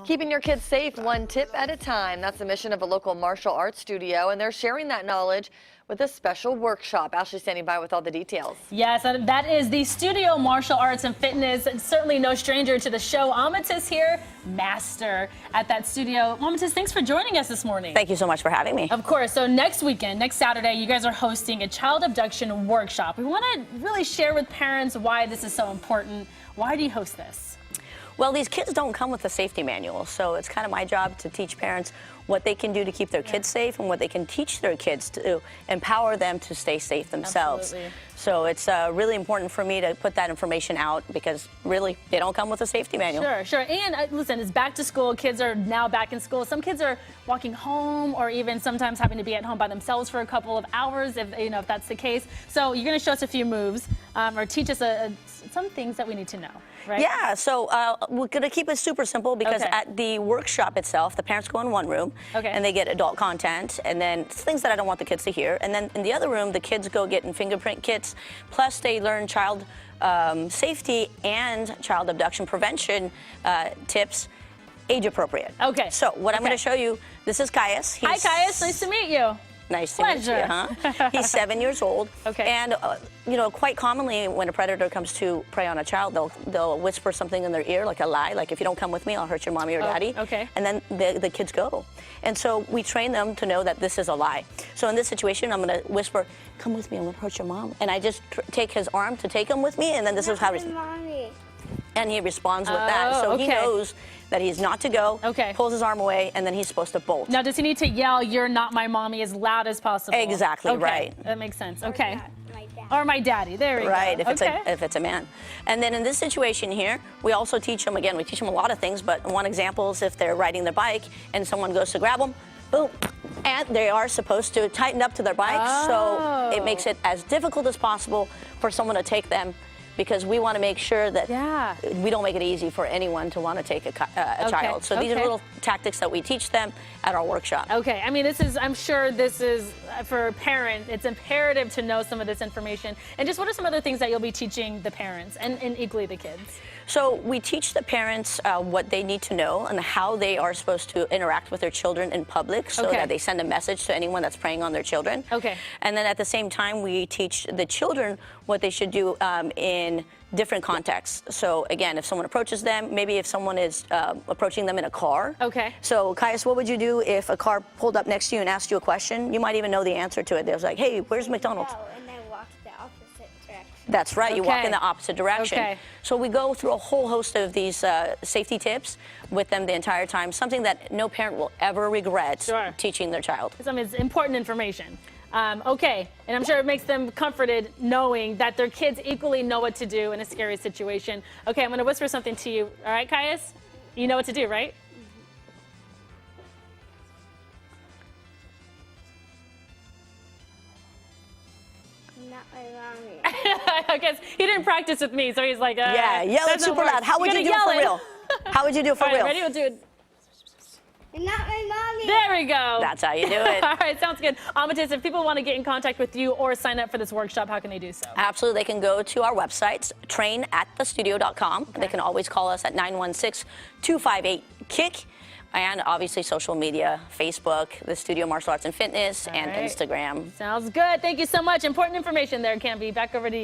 Keeping your kids safe one tip at a time. That's the mission of a local martial arts studio, and they're sharing that knowledge with a special workshop. Ashley standing by with all the details. Yes, that is the Studio Martial Arts and Fitness. It's certainly no stranger to the show. Amatis here, master at that studio. Amatis, thanks for joining us this morning. Thank you so much for having me. Of course. So next weekend, next Saturday, you guys are hosting a child abduction workshop. We want to really share with parents why this is so important. Why do you host this? Well, these kids don't come with a safety manual, so it's kind of my job to teach parents what they can do to keep their kids safe and what they can teach their kids to empower them to stay safe themselves. Absolutely. So it's really important for me to put that information out because really they don't come with a safety manual. Sure. And listen, it's back to school. Kids are now back in school. Some kids are walking home or even sometimes having to be at home by themselves for a couple of hours if that's the case. So you're going to show us a few moves or teach us some things that we need to know. Right? Yeah, so we're going to keep it super simple because at the workshop itself, the parents go in one room and they get adult content and then things that I don't want the kids to hear. And then in the other room, the kids go getting fingerprint kits, plus they learn child safety and child abduction prevention tips, age appropriate. Okay. So what I'm going to show you, this is Caius. Hi, Caius. Nice to meet you. Nice to meet you, huh? He's 7 years old. Okay. And, you know, quite commonly when a predator comes to prey on a child, they'll whisper something in their ear, like a lie, like if you don't come with me, I'll hurt your mommy or daddy. Okay. And then the kids go. And so we train them to know that this is a lie. So in this situation, I'm going to whisper, come with me, I'm going to hurt your mom. And I just take his arm to take him with me, and then this is how and he responds with that. So he knows that he's not to go, pulls his arm away, and then he's supposed to bolt. Now, does he need to yell, "You're not my mommy," as loud as possible? Exactly, right. That makes sense. Okay. Or my daddy. There we go. Right, if it's a man. And then in this situation here, we also teach them, again, we teach them a lot of things, but one example is if they're riding their bike and someone goes to grab them, boom, and they are supposed to tighten up to their bike, so it makes it as difficult as possible for someone to take them, because we want to make sure that we don't make it easy for anyone to want to take a child. So these are little tactics that we teach them at our workshop. Okay, I mean, I'm sure this is, for a parent, it's imperative to know some of this information. And just what are some other things that you'll be teaching the parents and equally the kids? So we teach the parents what they need to know and how they are supposed to interact with their children in public so that they send a message to anyone that's preying on their children. Okay. And then at the same time, we teach the children what they should do in different contexts. So again, if someone approaches them, maybe if someone is approaching them in a car. Okay. So Caius, what would you do if a car pulled up next to you and asked you a question? You might even know the answer to it. They was like, hey, where's McDonald's? And then walk the opposite direction. That's right, you walk in the opposite direction. Okay. So we go through a whole host of these safety tips with them the entire time, something that no parent will ever regret teaching their child. I mean, it's important information. Okay, and I'm sure it makes them comforted knowing that their kids equally know what to do in a scary situation. Okay, I'm going to whisper something to you. All right, Caius? You know what to do, right? Not my mommy. I guess he didn't practice with me, so he's like, yeah, yell it super loud. How would you do it for real? How would you do it for real? Ready? We'll do it. You're not my mommy. There we go. That's how you do it. All right, sounds good. Amatis, if people want to get in contact with you or sign up for this workshop, how can they do so? Absolutely. They can go to our website, trainatthestudio.com. They can always call us at 916-258-KICK. And obviously social media, Facebook, the Studio Martial Arts and Fitness, and Instagram. Sounds good. Thank you so much. Important information there, Canby. Back over to you.